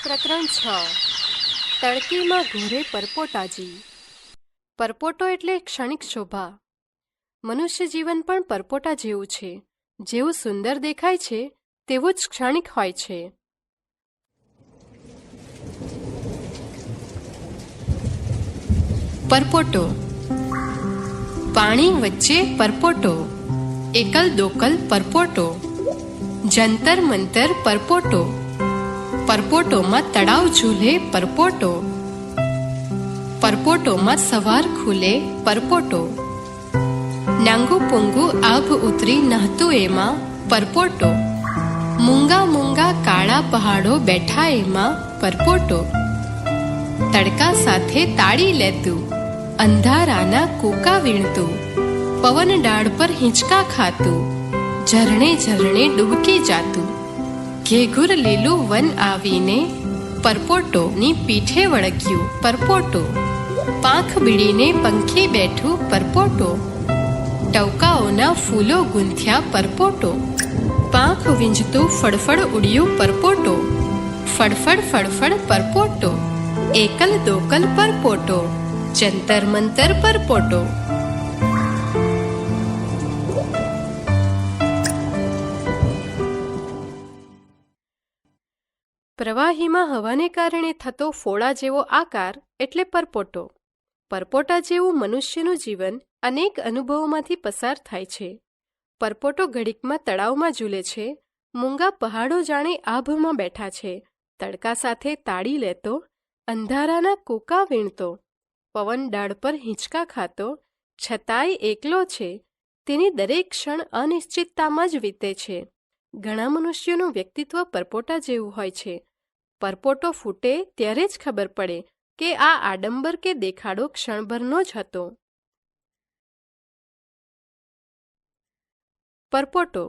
પ્રકરણ 6 તડકીમાં ઘોરે પરપોટાજી. પરપોટો એટલે ક્ષણિક શોભા. મનુષ્ય જીવન પણ પરપોટા જેવું છે. જેવું સુંદર દેખાય છે તેવું જ ક્ષણિક હોય છે. પરપોટો. પાણી વચ્ચે પરપોટો, એકલ દોકલ પરપોટો, જંતર મંતર પરપોટો, પરપોટોમાં તળાવ ઝૂલે પરપોટો, પરપોટોમાં સવાર ખુલે પરપોટો, નાંગુ પૂંગુ આભ ઉતરી નહતું એમાં પરપોટો, મૂંગા મૂંગા કાળા પહાડો બેઠા એમાં પરપોટો, તડકા સાથે તાળી લેતું, અંધારાના કૂકા વીણતું, પવન ડાળ પર હિંચકા ખાતું, ઝરણે ઝરણે ડૂબકી જાતું, ઘેઘુર લીલું વન આવીને પરપોટોની પીઠે વળગ્યું પરપોટો, પાંખ બીડીને પંખી બેઠું પરપોટો, ટવકાઓના ફૂલો ગૂંથ્યા પરપોટો, પાંખ વીંઝતું ફડફડ ઉડ્યું પરપોટો, ફડફડ ફડફડ પરપોટો, એકલ દોકલ પરપોટો, જંતર મંતર પરપોટો. પ્રવાહીમાં હવાને કારણે થતો ફોડા જેવો આકાર એટલે પરપોટો. પરપોટા જેવું મનુષ્યનું જીવન અનેક અનુભવોમાંથી પસાર થાય છે. પરપોટો ઘડીકમાં તળાવમાં ઝૂલે છે, મૂંગા પહાડો જાણે આભમાં બેઠા છે, તડકા સાથે તાળી લેતો, અંધારાના કૂકા વીણતો, પવન ડાળ પર હિંચકા ખાતો, છતાંય એકલો છે. તેની દરેક ક્ષણ અનિશ્ચિતતામાં જ વીતે છે. ઘણા મનુષ્યોનું વ્યક્તિત્વ પરપોટા જેવું હોય છે. પરપોટો ફૂટે ત્યારે જ ખબર પડે કે આ આડંબર કે દેખાડો ક્ષણભરનો જ હતો. પરપોટો.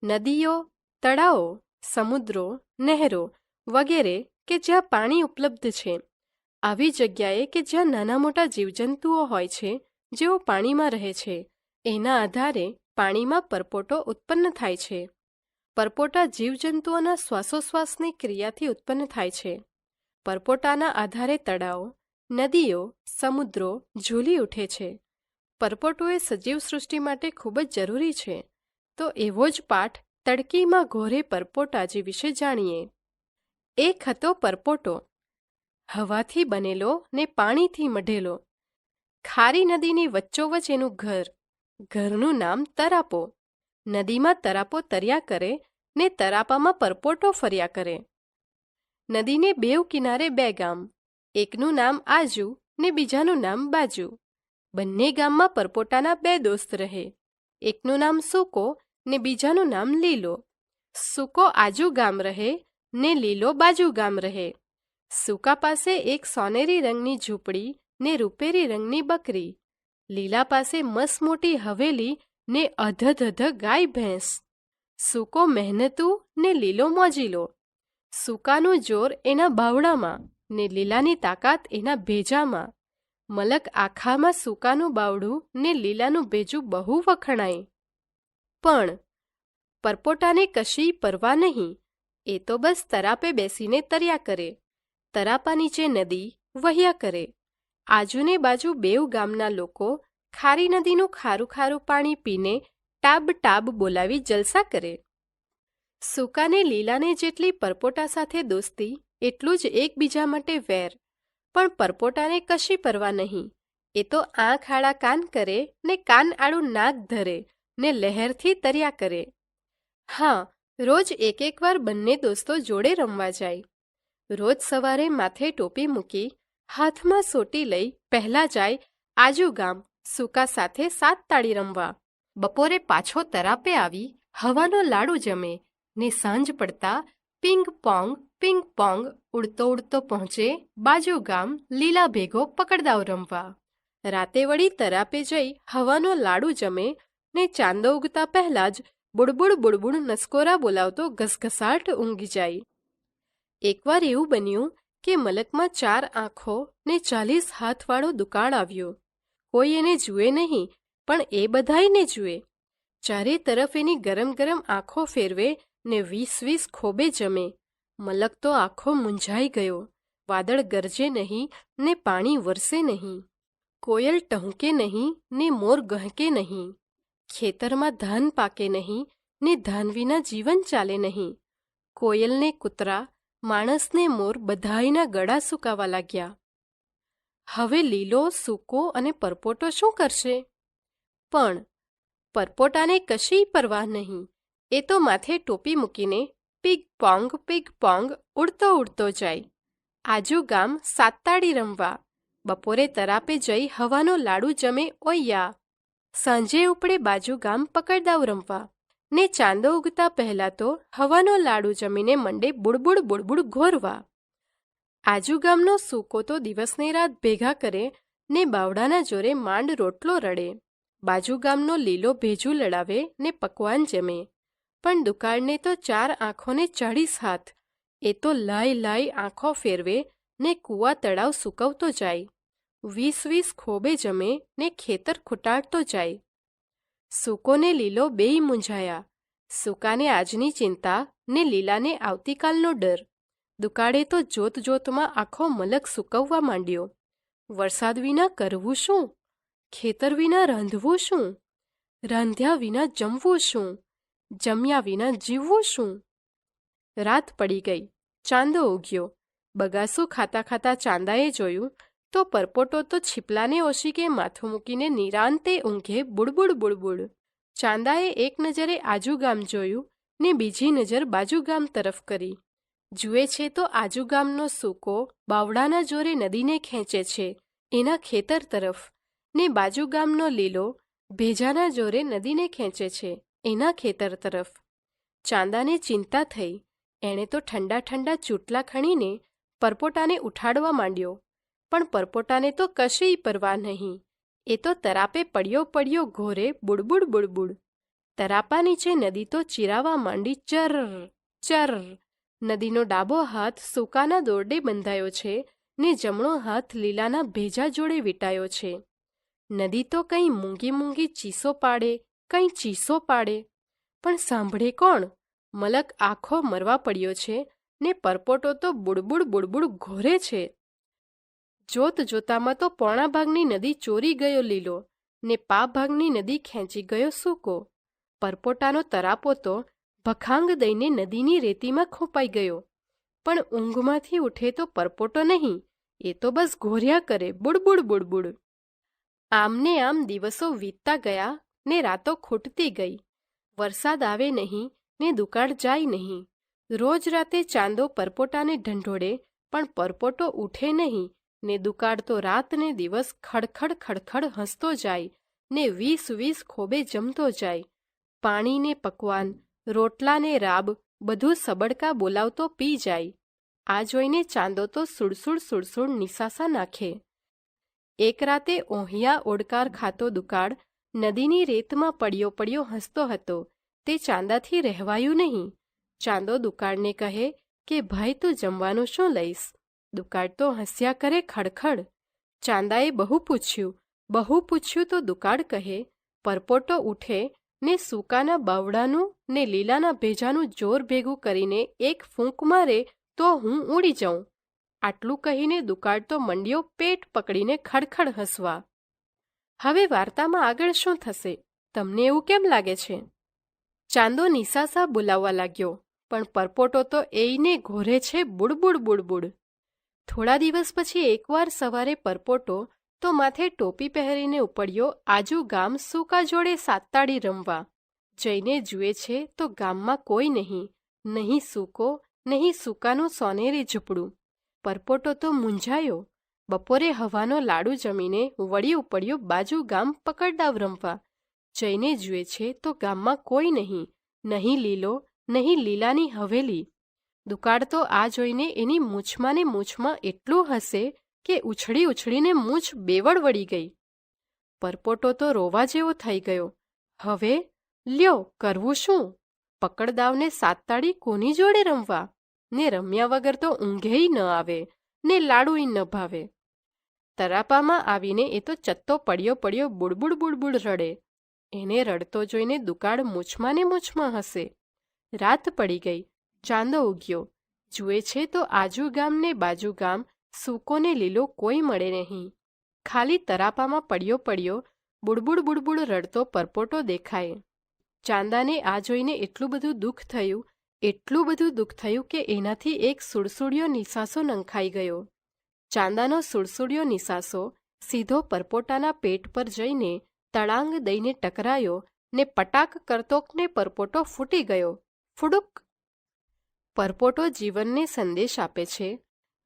નદીઓ, તળાવો, સમુદ્રો, નહેરો વગેરે કે જ્યાં પાણી ઉપલબ્ધ છે, આવી જગ્યાએ કે જ્યાં નાના મોટા જીવજંતુઓ હોય છે જેઓ પાણીમાં રહે છે, એના આધારે પાણીમાં પરપોટો ઉત્પન્ન થાય છે. પરપોટા જીવજંતુઓના શ્વાસોશ્વાસની ક્રિયાથી ઉત્પન્ન થાય છે. પરપોટાના આધારે તળાવો, નદીઓ, સમુદ્રો ઝૂલી ઉઠે છે. પરપોટો એ સજીવ સૃષ્ટિ માટે ખૂબ જ જરૂરી છે. તો એવો જ પાઠ તડકીમાં ઘોરે પરપોટાજી વિશે જાણીએ. એક હતો પરપોટો, હવાથી બનેલો ને પાણીથી મઢેલો. ખારી નદીની વચ્ચોવચ એનું ઘર. ઘરનું નામ તરાપો. નદીમાં તરાપો તર્યા કરે ને તરાપામાં પરપોટો ફર્યા કરે. નદીને બેઉ કિનારે બે ગામ, એકનું નામ આજુ ને બીજાનું નામ બાજુ. બંને ગામમાં પરપોટાના બે દોસ્ત રહે. એકનું નામ સૂકો ને બીજાનું નામ લીલો. સૂકો આજુ ગામ રહે ને લીલો બાજુ ગામ રહે. સૂકા પાસે એક સોનેરી રંગની ઝૂંપડી ને રૂપેરી રંગની બકરી. લીલા પાસે મસ્ત મોટી હવેલી ને અધધ ગાય ભેંસ. સૂકો મહેનતુ ને લીલો મોજીલો. સૂકાનું જોર એના બાવડામાં ને લીલાની તાકાત એના ભેજામાં. મલક આખામાં સૂકાનું બાવડું ને લીલાનું ભેજું બહુ વખણાય. પણ પરપોટાને કશી પરવા નહીં. એ તો બસ તરાપે બેસીને તર્યા કરે. તરાપા નીચે નદી વહ્યા કરે. આજુને બાજુ બેઉ ગામના લોકો ખારી નદીનું ખારું ખારું પાણી પીને ટાબ ટાબ બોલાવી જલસા કરે. સૂકાને લીલાને જેટલી પરપોટા સાથે દોસ્તી એટલું જ એકબીજા માટે વેર. પણ પરપોટાને કશી પરવા નહીં. એ તો આંખ આડા કાન કરે ને કાન આડું નાક ધરે ને લહેરથી તર્યા કરે. હા, રોજ એક વાર બંને દોસ્તો જોડે રમવા જાય. રોજ સવારે માથે ટોપી મૂકી, હાથમાં સોટી લઈ પહેલા જાય આજુ ગામ સૂકા સાથે સાત તાળી રમવા. બપોરે પાછો તરાપે આવી હવાનો લાડુ જમે ને સાંજ પડતા પિંગ પોંગ ઉડતો ઉડતો પહોંચે બાજુ ગામ લીલા ભેગો પકડદાવ રમવા. રાતે વળી તરાપે જઈ હવાનો લાડુ જમે ને ચાંદો ઉગતા પહેલા જ બુડબુડ નસકોરા બોલાવતો ઘસઘસાટ ઊંઘી જાય. એકવાર એવું બન્યું કે મલકમાં 4 આંખો ને 40 હાથવાળો દુકાળ આવ્યો. કોઈ એને જુએ નહીં, પણ એ બધાયને જુએ. ચારે તરફ એની ગરમ ગરમ આંખો ફેરવે ને 20 ખોબે જમે. મલક તો આખો મૂંઝાઈ ગયો. વાદળ ગરજે નહીં ને પાણી વરસે નહીં, કોયલ ટહુકે નહીં ને મોર ગહકે નહીં, ખેતરમાં ધાન પાકે નહીં ને ધાન વિના જીવન ચાલે નહીં. કોયલને કૂતરા, માણસને મોર બધાયના ગળા સૂકાવા લાગ્યા. હવે લીલો, સૂકો અને પરપોટો શું કરશે? પણ પરપોટાને કશી પરવાહ નહીં. એ તો માથે ટોપી મૂકીને પીગ પોંગ ઉડતો ઉડતો જાય. આજુ ગામ સાતતાળી રમવા, બપોરે તરાપે જઈ હવાનો લાડુ જમે ઓయ్યા. સાંજે ઉપડે બાજુ ગામ પકડદાવ રમવા, ને ચાંદો ઉગતા પહેલા તો હવાનો લાડુ જમીને મંડે બુડબુડ ઘોરવા. આજુ ગામનો સૂકો તો દિવસને રાત ભેગા કરે ને બાવડાના જોરે માંડ રોટલો રડે. બાજુ ગામનો લીલો ભેજું લડાવે ને પકવાન જમે. પણ દુકાળને તો 4 આંખોને 40 હાથ. એ તો લાઈ આંખો ફેરવે ને કૂવા તળાવ સૂકવતો જાય. 20 ખોબે જમે ને ખેતર ખૂટાડતો જાય. સૂકો ને લીલો બેય મૂંઝાયા. સૂકાને આજની ચિંતા ને લીલાને આવતીકાલનો ડર. દુકાળે તો જોતમાં આખો મલક સૂકવવા માંડ્યો. વરસાદ વિના કરવું શું? ખેતર વિના રાંધવું શું? રાંધ્યા વિના જમવું શું? જમ્યા વિના જીવવું શું? રાત પડી ગઈ. ચાંદો ઉગ્યો. બગાસું ખાતા ચાંદાએ જોયું તો પરપોટો તો છીપલાને ઓશીકે માથું મૂકીને નિરાંતે ઊંઘે બુડબુડ. ચાંદાએ એક નજરે આજુ ગામ જોયું ને બીજી નજર બાજુ ગામ તરફ કરી. જુએ છે તો આજુ ગામનો સૂકો બાવડાના જોરે નદીને ખેંચે છે એના ખેતર તરફ, ને બાજુ ગામનો લીલો ભેજાના જોરે નદીને ખેંચે છે એના ખેતર તરફ. ચાંદાને ચિંતા થઈ. એણે તો ઠંડા ચૂંટલા ખણીને પરપોટાને ઉઠાડવા માંડ્યો. પણ પરપોટાને તો કશીય પરવાહ નહીં. એ તો તરાપે પડ્યો ઘોરે બુડબુડ. તરાપા નીચે નદી તો ચીરાવા માંડી ચર. નદીનો ડાબો હાથ સૂકાના દોરડે બંધાયો છે ને જમણો હાથ લીલાના ભેજા જોડે વીંટાયો છે. નદી તો કંઈ મૂંગી ચીસો પાડે, કંઈ ચીસો પાડે, પણ સાંભળે કોણ? મલક આખો મરવા પડ્યો છે ને પરપોટો તો બુડબુડ ઘોરે છે. જોતામાં તો પોણા ભાગની નદી ચોરી ગયો લીલો ને પા ભાગની નદી ખેંચી ગયો સૂકો. પરપોટાનો તરાપો તો ભખાંગ દઈને નદીની રેતીમાં ખોપાઈ ગયો. પણ ઊંઘમાંથી ઉઠે તો પરપોટો નહીં, એ તો બસ ઘોર્યા કરે બુડબુડ. આમને આમ દિવસો વીતતા ગયા ને રાતો ખૂટતી ગઈ. વરસાદ આવે નહીં ને દુકાળ જાય નહીં. રોજ રાતે ચાંદો પરપોટાને ઢંઢોળે, પણ પરપોટો ઉઠે નહીં ને દુકાળ તો રાત ને દિવસ ખડખડ હસતો જાય ને 20 ખોબે જમતો જાય. પાણી ને પકવાન, રોટલા ને રાબ બધું સબડકા બોલાવતો પી જાય. આ જોઈને ચાંદો તો સુડસુડ નિસાસા નાખે. એક રાતે ઓહિયા ઓડકાર ખાતો દુકાળ નદીની રેતમાં પડ્યો હસતો હતો. તે ચાંદાથી રહેવાયું નહીં. ચાંદો દુકાળને કહે કે ભાઈ તું જમવાનું શું લઈશ? દુકાળ તો હસ્યા કરે ખડખડ. ચાંદાએ બહુ પૂછ્યું તો દુકાળ કહે, પરપોટો ઉઠે ને સૂકાના બાવડાનું ને લીલાના ભેજાનું જોર ભેગું કરીને એક ફૂંક મારે તો હું ઉડી જાઉં. આટલું કહીને દુકાળ તો મંડ્યો પેટ પકડીને ખડખડ હસવા. હવે વાર્તામાં આગળ શું થશે? તમને એવું કેમ લાગે છે? ચાંદો નિસાસા બોલાવવા લાગ્યો, પણ પરપોટો તો એયને ઘોરે છે બુડબુડ. થોડા દિવસ પછી એકવાર સવારે પરપોટો તો માથે ટોપી પહેરીને ઉપડ્યો આજુ ગામ સૂકા જોડે સાતતાળી રમવા. જઈને જુએ છે તો ગામમાં કોઈ નહીં સૂકો, નહીં સૂકાનું સોનેરી ઝૂંપડું. પરપોટો તો મૂંઝાયો. બપોરે હવાનો લાડુ જમીને વળી ઉપડ્યો બાજુ ગામ પકડદાવ રમવા. જઈને જુએ છે તો ગામમાં કોઈ નહીં લીલો, નહીં લીલાની હવેલી. દુકાળ તો આ જોઈને એની મૂછમાં એટલું હસે કે ઉછળીને મૂછ બેવડ વળી ગઈ. પરપોટો તો રોવા જેવો થઈ ગયો. હવે લ્યો કરવું શું? પકડદાવને સાતતાળી કોની જોડે રમવા? ને રમ્યા વગર તો ઊંઘેય ન આવે ને લાડુય ન ભાવે. તરાપામાં આવીને એ તો ચત્તો પડ્યો બુડબુડ રડે. એને રડતો જોઈને દુકાળ મૂછમાં હસે. રાત પડી ગઈ. ચાંદો ઉગ્યો. જુએ છે તો આજુ ગામ ને બાજુ ગામ સૂકો ને લીલો કોઈ મળે નહીં. ખાલી તરાપામાં પડ્યો પડ્યો બુડબુડ બુડબુડ રડતો પરપોટો દેખાય. ચાંદાને આ જોઈને એટલું બધું દુઃખ થયું કે એનાથી એક સુડસુડિયો નિસાસો નંખાઈ ગયો. ચાંદાનો સુડસુડિયો નિસાસો સીધો પરપોટાના પેટ પર જઈને તળાંગ દઈને ટકરાયો ને પટાક કરતોકને પરપોટો ફૂટી ગયો. ફુડુક! પરપોટો જીવનને સંદેશ આપે છે.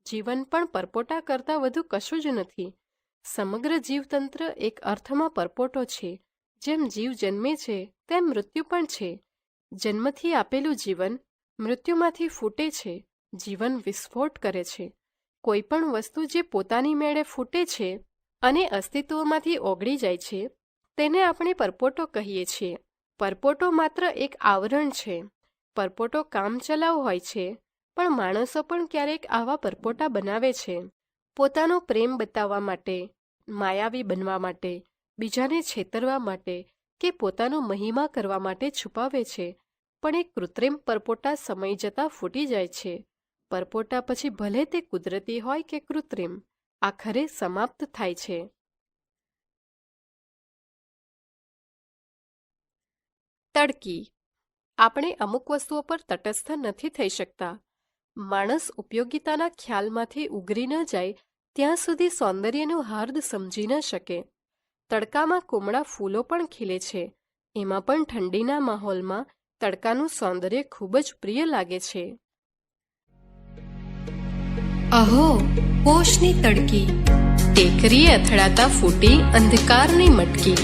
જીવન પણ પરપોટા કરતાં વધુ કશું જ નથી. સમગ્ર જીવતંત્ર એક અર્થમાં પરપોટો છે. જેમ જીવ જન્મે છે તેમ મૃત્યુ પણ છે. જન્મથી આપેલું જીવન મૃત્યુમાંથી ફૂટે છે. જીવન વિસ્ફોટ કરે છે. કોઈ પણ વસ્તુ જે પોતાની મેળે ફૂટે છે અને અસ્તિત્વમાંથી ઓગળી જાય છે તેને આપણે પરપોટો કહીએ છીએ. પરપોટો માત્ર એક આવરણ છે. પરપોટો કામચલાઉ હોય છે, પણ માણસો પણ ક્યારેક આવા પરપોટા બનાવે છે. પોતાનો પ્રેમ બતાવવા માટે, માયાવી બનવા માટે, બીજાને છેતરવા માટે કે પોતાનો મહિમા કરવા માટે છુપાવે છે. પણ એ કૃત્રિમ પરપોટા સમય જતાં ફૂટી જાય છે. પરપોટા પછી ભલે તે કુદરતી હોય કે કૃત્રિમ, આખરે સમાપ્ત થાય છે. તડકી. આપણે અમુક વસ્તુઓ પર તટસ્થ નથી થઈ શકતા. માણસ ઉપયોગિતાના ખ્યાલમાંથી ઉગરી ન જાય ત્યાં સુધી સૌંદર્યનું હાર્દ સમજી ન શકે. તડકામાં કુમળા ફૂલો પણ ખીલે છે. એમાં પણ ઠંડીના માહોલમાં તડકાનું સૌંદર્ય ખૂબ જ પ્રિય લાગે છે. અહો, પોષની તડકી. ટેકરીએ અથડાતા ફૂટી અંધકારની મટકી.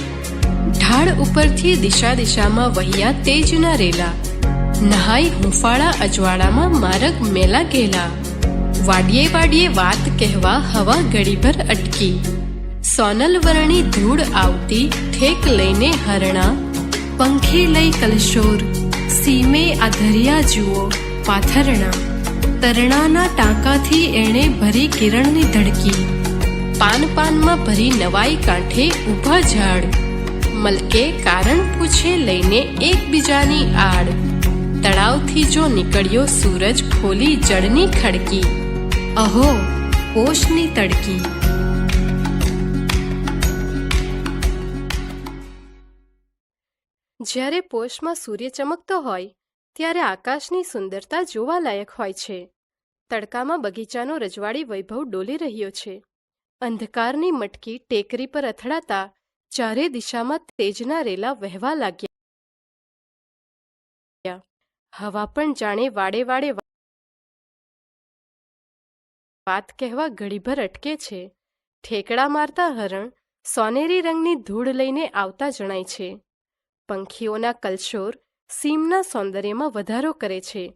ઢાળ ઉપરથી દિશા દિશામાં વહ્યા તેજના રેલા. નહાઈ હુંફાળા અજવાળામાં માર્ગ મેલા ગેલા. વાડિયે વાડિયે વાત કહેવા હવા ઘડીભર અટકી. સોનલ વર્ણી ધૂળ આવતી ઠેક લઈને હરણા. પંખી લઈ કલશોર, સીમે આધર્યા જુઓ પાથરણા. તરણાના ટાંકાથી એણે ભરી કિરણની ધડકી. પાન પાનમાં ભરી નવાઈ કાંઠે ઊભા ઝાડ. મલકે કારણ પૂછે લઈને એકબીજાની આડ. તળાવથી જો નીકળ્યો સૂરજ ખોલી જળની ખડકી. અહો, પોષની તડકી. જ્યારે પોષમાં સૂર્ય ચમકતો હોય ત્યારે આકાશની સુંદરતા જોવાલાયક હોય છે. તડકામાં બગીચાનો રજવાડી વૈભવ ડોલી રહ્યો છે. અંધકારની મટકી ટેકરી પર અથડાતા ચારે દિશામાં તેજના રેલા વહેવા લાગ્યા. હવા પણ જાણે વાડે વાડે વાત કહેવા ઘડીભર અટકે છે. ઠેકડા મારતા હરણ સોનેરી રંગની ધૂળ લઈને આવતા જણાય છે. પંખીઓના કલશોર સીમના સૌંદર્યમાં વધારો કરે છે.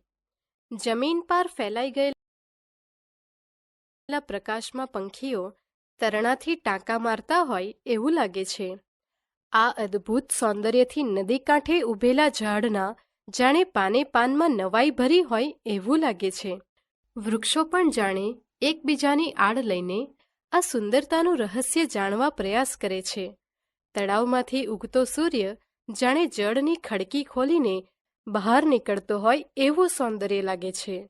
જમીન પાર ફેલાઈ ગયેલા પ્રકાશમાં પંખીઓ તરણાથી ટાંકા મારતા હોય એવું લાગે છે. આ અદ્ભુત સૌંદર્યથી નદી કાંઠે ઊભેલા ઝાડના જાણે પાને પાનમાં નવાઈ ભરી હોય એવું લાગે છે. વૃક્ષો પણ જાણે એકબીજાની આડ લઈને આ સુંદરતાનું રહસ્ય જાણવા પ્રયાસ કરે છે. તળાવમાંથી ઉગતો સૂર્ય જાણે જળની ખડકી ખોલીને બહાર નીકળતો હોય એવું સૌંદર્ય લાગે છે.